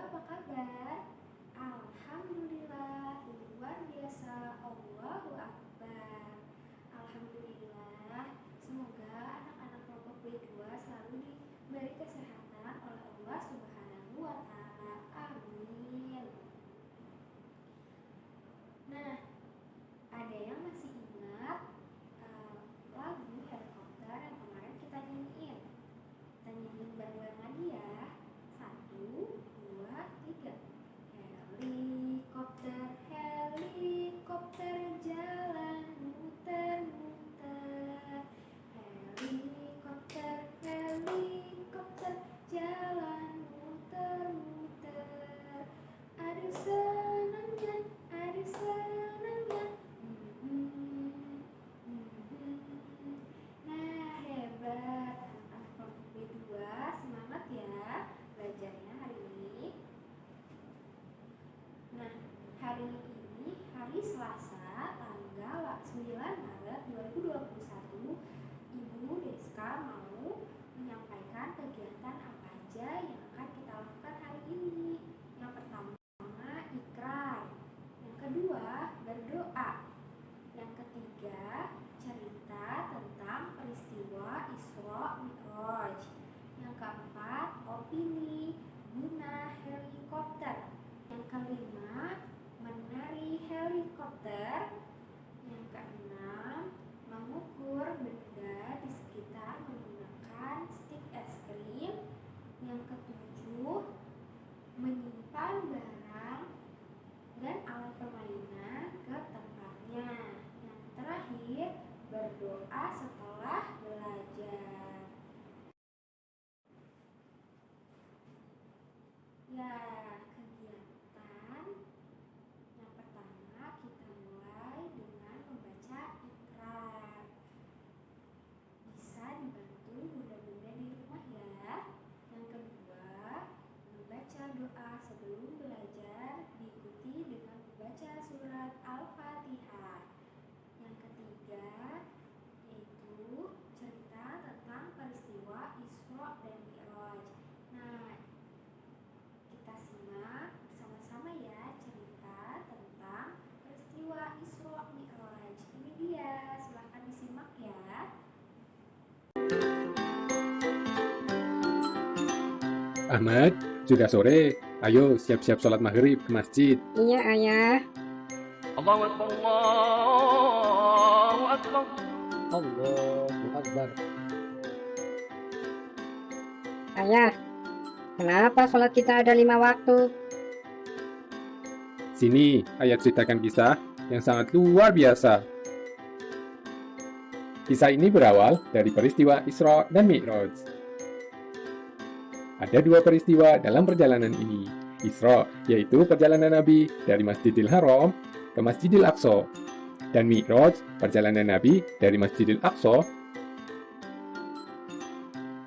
apa kabar? Alhamdulillah, luar biasa. Allahu Akbar. Alhamdulillah, semoga anak-anak kelompok B2 selalu diberi kesehatan oleh Allah Subhanahu wa Ta'ala. Amin. Nah, ada yang masih ingat lagu helikopter yang kemarin kita nyanyiin? Kita nyanyiin bareng-bareng lagi ya. 1, 2, 3. Helikopter, helikopter jalan muter-muter. Helikopter, helikopter jalan muter-muter. Aduh senangnya, aduh senangnya. Nah, hebat. Anak kelompok B2, semangat ya belajarnya hari ini. Nah, hari ini hari Selasa tanggal 9 Maret 2021, Ibu Deska mau menyampaikan kegiatan apa aja yang akan kita lakukan hari ini. Yang pertama, ikrar. Yang kedua, berdoa. Yang ketiga, cerita tentang peristiwa Isra Mi'raj. Yang keempat, opini guna helikopter. Yang kelima, menari helikopter. Yang keenam, mengukur benda di sekitar menggunakan stik es krim. Yang ketujuh, menyimpan barang dan alat permainan ke tempatnya. Yang terakhir, berdoa setelah belajar. Ya, kegiatan yang pertama kita mulai dengan membaca ikrar. Bisa dibantu bunda-bunda di rumah ya. Yang kedua, membaca doa sebelum belajar diikuti dengan membaca surat Al-Fatihah. Yang ketiga, yaitu cerita tentang peristiwa Isra dan Mi'raj. Nah, kita simak bersama-sama ya cerita tentang peristiwa Isra Mi'raj. Ini dia, silahkan disimak ya. Ahmad, sudah sore. Ayo siap-siap sholat maghrib ke masjid. Iya, Ayah. Allahu Akbar, Allahu Akbar. Allahu Akbar. Ayah, kenapa sholat kita ada 5 waktu? Sini, ayat ceritakan kisah yang sangat luar biasa. Kisah ini berawal dari peristiwa Isra dan Mi'raj. Ada 2 peristiwa dalam perjalanan ini. Isra, yaitu perjalanan Nabi dari Masjidil Haram ke Masjidil Aqsa. Dan Mi'raj, perjalanan Nabi dari Masjidil Aqsa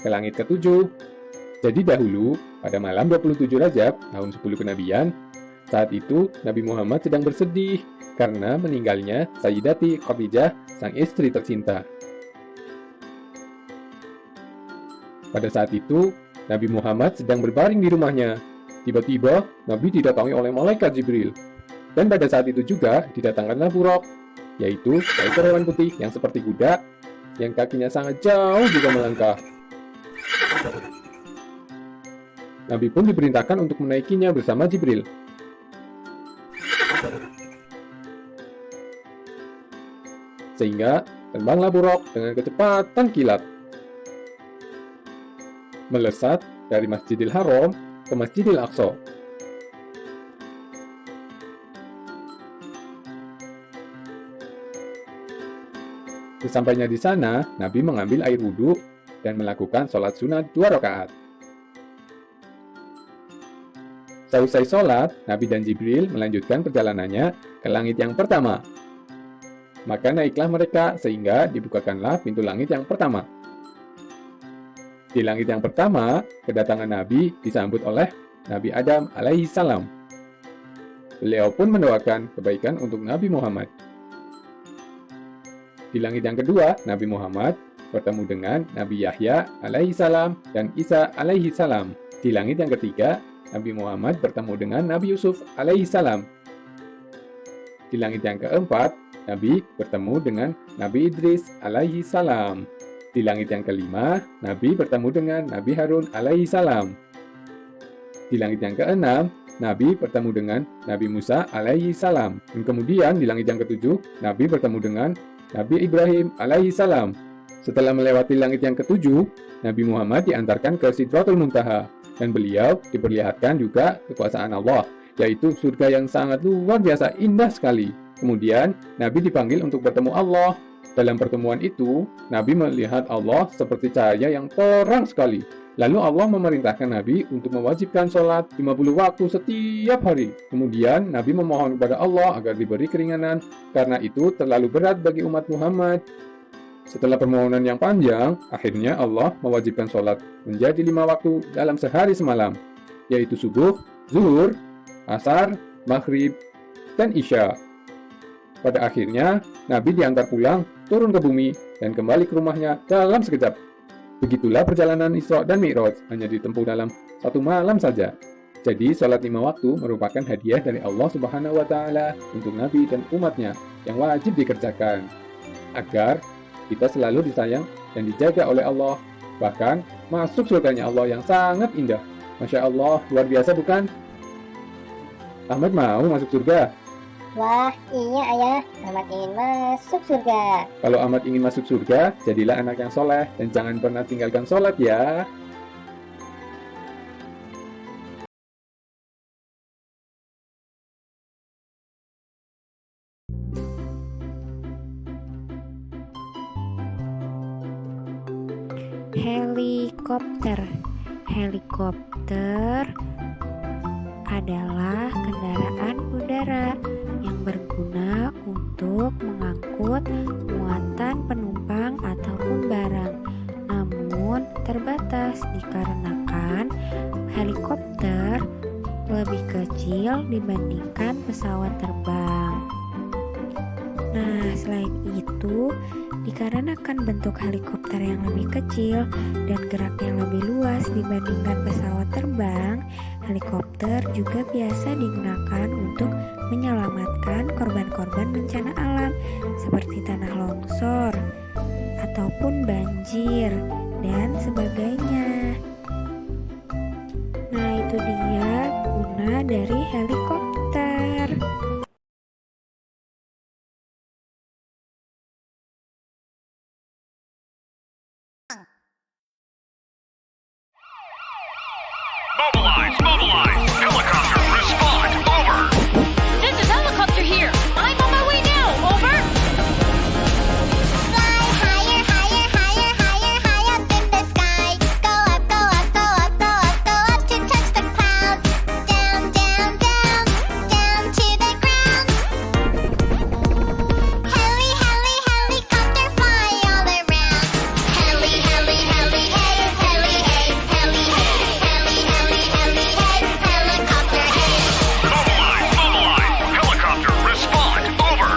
ke langit ke-7. Jadi dahulu, pada malam 27 Rajab, tahun 10 kenabian, saat itu Nabi Muhammad sedang bersedih karena meninggalnya Sayyidati Khadijah, sang istri tercinta. Pada saat itu, Nabi Muhammad sedang berbaring di rumahnya. Tiba-tiba, Nabi didatangi oleh malaikat Jibril. Dan pada saat itu juga didatangkanlah Buraq, yaitu seekor hewan putih yang seperti kuda, yang kakinya sangat jauh juga melangkah. Nabi pun diperintahkan untuk menaikinya bersama Jibril. Sehingga terbanglah Buraq dengan kecepatan kilat, melesat dari Masjidil Haram ke Masjidil Aqsa. Sesampainya di sana, Nabi mengambil air wudhu dan melakukan sholat sunat 2 rakaat. Seusai sholat, Nabi dan Jibril melanjutkan perjalanannya ke langit yang pertama. Maka naiklah mereka sehingga dibukakanlah pintu langit yang pertama. Di langit yang pertama, kedatangan Nabi disambut oleh Nabi Adam alaihi salam. Beliau pun mendoakan kebaikan untuk Nabi Muhammad. Di langit yang kedua, Nabi Muhammad bertemu dengan Nabi Yahya alaihi salam dan Isa alaihi salam. Di langit yang ketiga, Nabi Muhammad bertemu dengan Nabi Yusuf alaihi salam. Di langit yang keempat, Nabi bertemu dengan Nabi Idris alaihi salam. Di langit yang kelima, Nabi bertemu dengan Nabi Harun alaihi salam. Di langit yang keenam, Nabi bertemu dengan Nabi Musa alaihi salam. Dan kemudian di langit yang ketujuh, Nabi bertemu dengan Nabi Ibrahim alaihi salam. Setelah melewati langit yang ketujuh, Nabi Muhammad diantarkan ke Sidratul Muntaha dan beliau diperlihatkan juga kekuasaan Allah, yaitu surga yang sangat luar biasa indah sekali. Kemudian Nabi dipanggil untuk bertemu Allah. Dalam pertemuan itu, Nabi melihat Allah seperti cahaya yang terang sekali. Lalu Allah memerintahkan Nabi untuk mewajibkan sholat 50 waktu setiap hari. Kemudian Nabi memohon kepada Allah agar diberi keringanan, karena itu terlalu berat bagi umat Muhammad. Setelah permohonan yang panjang, akhirnya Allah mewajibkan sholat menjadi 5 waktu dalam sehari semalam, yaitu subuh, zuhur, asar, maghrib, dan isya. Pada akhirnya, Nabi diantar pulang, turun ke bumi, dan kembali ke rumahnya dalam sekejap. Begitulah perjalanan Isra dan Mi'raj, hanya ditempuh dalam 1 malam saja. Jadi, sholat 5 waktu merupakan hadiah dari Allah Subhanahu wa Ta'ala untuk Nabi dan umatnya yang wajib dikerjakan, agar kita selalu disayang dan dijaga oleh Allah, bahkan masuk surganya Allah yang sangat indah. Masya Allah, luar biasa bukan? Ahmad mau masuk surga? Wah, iya ayah, Ahmad ingin masuk surga. Kalau Ahmad ingin masuk surga, jadilah anak yang soleh dan jangan pernah tinggalkan sholat ya. Helikopter. Helikopter adalah kendaraan udara yang berguna untuk mengangkut muatan penumpang ataupun barang, namun terbatas dikarenakan helikopter lebih kecil dibandingkan pesawat terbang. Nah, selain itu, dikarenakan bentuk helikopter yang lebih kecil dan gerak yang lebih luas dibandingkan pesawat terbang, helikopter juga biasa digunakan untuk menyelamatkan korban-korban bencana alam seperti tanah longsor ataupun banjir dan sebagainya. Nah, itu dia guna dari helikopter. Mobilize! Mobilize! Helicopter, respond! Over! This is helicopter here. I'm on my way now. Over. Fly higher, higher, higher, higher, high up in the sky. Go up, go up, go up, go up, go up to touch the clouds. Down, down, down, down to the ground. Heli, heli, helicopter fly all around. Heli, heli, heli, hey, heli, hey, heli, hey, heli, heli, heli, hey, helicopter, hey. Mobilize! Mobilize! Helicopter, respond! Over!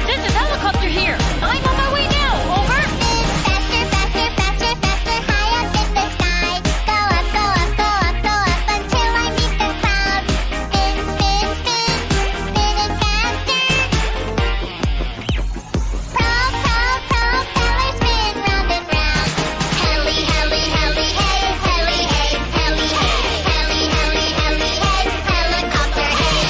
This is helicopter here. I'm on my way now. Over. Spin faster, faster, faster, faster, high up in the sky. Go up, go up, go up, go up until I meet the clouds. Spin, spin, spin, spinning faster. Propeller, spin round and round. Heli, heli, heli, hey, heli, hey, heli, hey, heli, heli, heli, hey, helicopter, hey.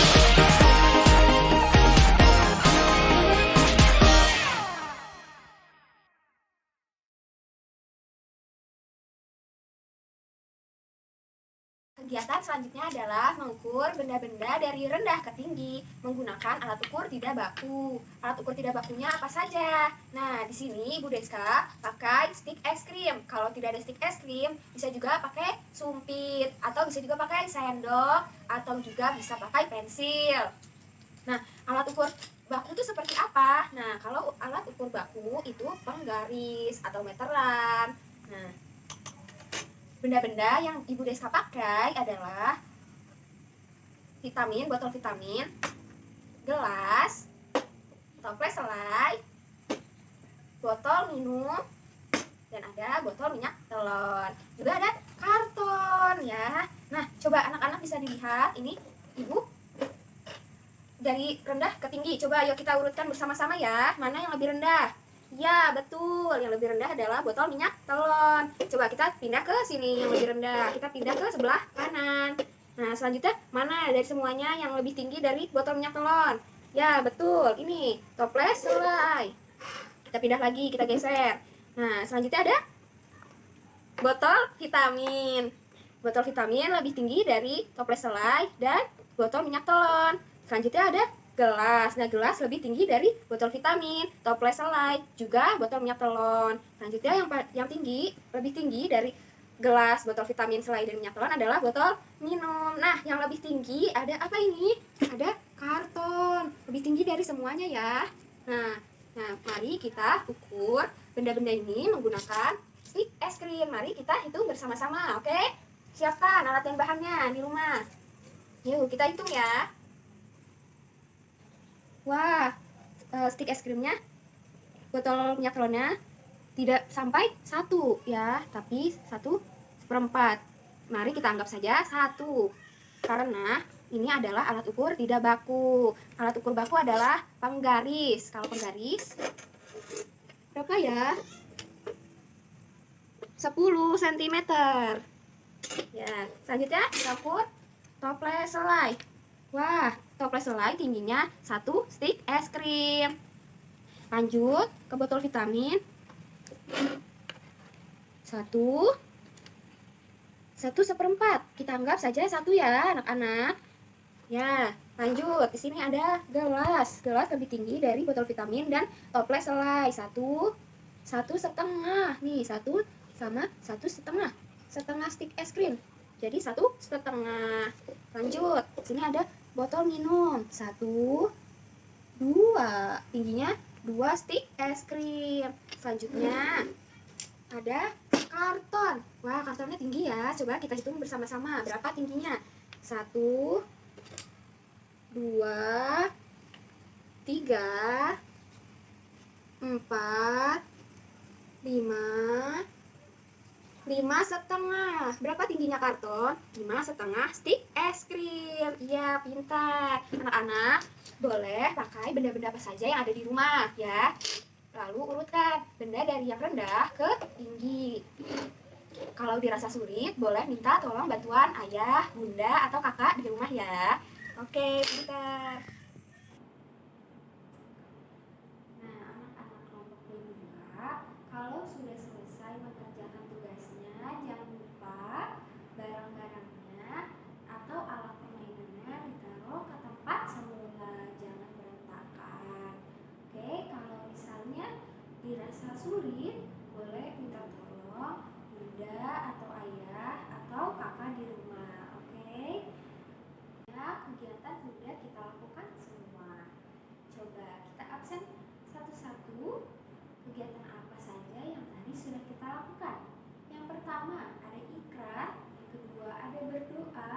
Kegiatan selanjutnya adalah mengukur benda-benda dari rendah ke tinggi menggunakan alat ukur tidak baku. Alat ukur tidak bakunya apa saja? Nah, di sini Ibu Deska pakai stick es krim. Kalau tidak ada stick es krim, bisa juga pakai sumpit atau bisa juga pakai sendok atau juga bisa pakai pensil. Nah, alat ukur baku itu seperti apa? Nah, kalau alat ukur baku itu penggaris atau meteran. Nah, benda-benda yang Ibu Deska pakai adalah vitamin, botol vitamin, gelas, toples selai, botol minum, dan ada botol minyak telon. Juga ada karton ya. Nah, coba anak-anak bisa dilihat ini, Ibu, dari rendah ke tinggi. Coba yuk kita urutkan bersama-sama ya. Mana yang lebih rendah? Ya, betul. Yang lebih rendah adalah botol minyak telon. Coba kita pindah ke sini yang lebih rendah. Kita pindah ke sebelah kanan. Nah, selanjutnya mana dari semuanya yang lebih tinggi dari botol minyak telon? Ya, betul. Ini toples selai. Kita pindah lagi, kita geser. Nah, selanjutnya ada botol vitamin. Botol vitamin lebih tinggi dari toples selai dan botol minyak telon. Selanjutnya ada gelas. Nah, gelas lebih tinggi dari botol vitamin, toples selai, juga botol minyak telon. Selanjutnya yang tinggi, lebih tinggi dari gelas, botol vitamin, selai, dan minyak telon adalah botol minum. Nah, yang lebih tinggi ada apa ini? Ada karton. Lebih tinggi dari semuanya ya. Nah, mari kita ukur benda-benda ini menggunakan stick es krim. Mari kita hitung bersama-sama, oke? Siapkan alat dan bahannya di rumah. Yuk, kita hitung ya. Wah, stick es krimnya, botol minyak telurnya tidak sampai 1 ya, tapi 1/4. Mari kita anggap saja 1, karena ini adalah alat ukur tidak baku. Alat ukur baku adalah penggaris. Kalau penggaris berapa ya? 10 cm. Ya, selanjutnya kita ukur toples selai. Wah, toples selai tingginya 1 stick es krim. Lanjut ke botol vitamin. 1/1. Kita anggap saja 1 ya, anak-anak. Ya, lanjut. Di sini ada gelas. Gelas lebih tinggi dari botol vitamin dan toples selai. 1/1. Nih, 1 sama 1/2. Setengah stick es krim. Jadi 1/2. Lanjut. Di sini ada botol minum. 1, 2. Tingginya 2 stick es krim. Selanjutnya ada karton. Wah, kartonnya tinggi ya. Coba kita hitung bersama-sama. Berapa tingginya? 1, 2, 3, 4, 5, 5,5. Berapa tingginya karton? 5,5 stick es krim. Iya, pintar. Anak-anak boleh pakai benda-benda apa saja yang ada di rumah ya. Lalu urutkan benda dari yang rendah ke tinggi. Kalau dirasa sulit, boleh minta tolong bantuan ayah, bunda, atau kakak di rumah ya. Oke, pintar. Nah, anak-anak kelompok B2, kalau sudah selesai mengerjakan tugasnya, jangan lupa barang-barangnya atau alat permainannya ditaruh ke tempat semula, jangan berantakan. Oke, kalau misalnya dirasa sulit, boleh minta tolong bunda atau ayah atau kakak di rumah. Oke, ya, kegiatan sudah kita lakukan semua. Coba kita absen satu-satu. Kegiatan apa saja yang tadi sudah kita lakukan? Yang pertama ada ikrar, yang kedua ada berdoa,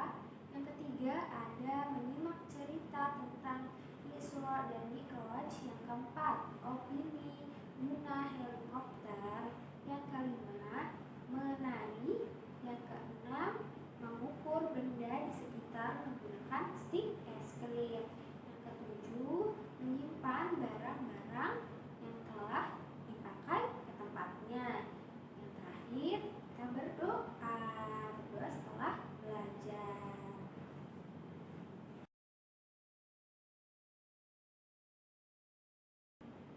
yang ketiga ada menyimak cerita tentang Isra dan Mi'raj, yang keempat opini guna helikopter, yang kelima menari, yang keenam mengukur benda di sekitar menggunakan stick es krim, yang ketujuh menyimpan barang-barang yang telah dipakai ke tempatnya, yang terakhir kita berdoa setelah belajar.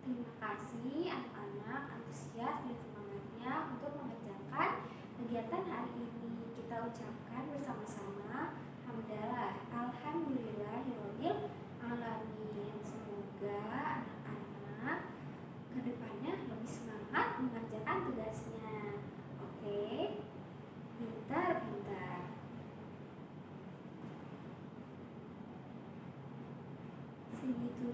Terima kasih anak-anak antusias dan semangatnya untuk mengerjakan kegiatan hari ini. Kita ucapkan bersama-sama hamdalah, alhamdulillahirabbil alamin. Semoga anak-anak kedepannya lebih semangat mengerjakan tugasnya. Oke, pintar-pintar. Segitu.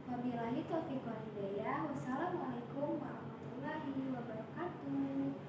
Wabillahi taufiq wal hidayah. Wassalamualaikum warahmatullahi wabarakatuh.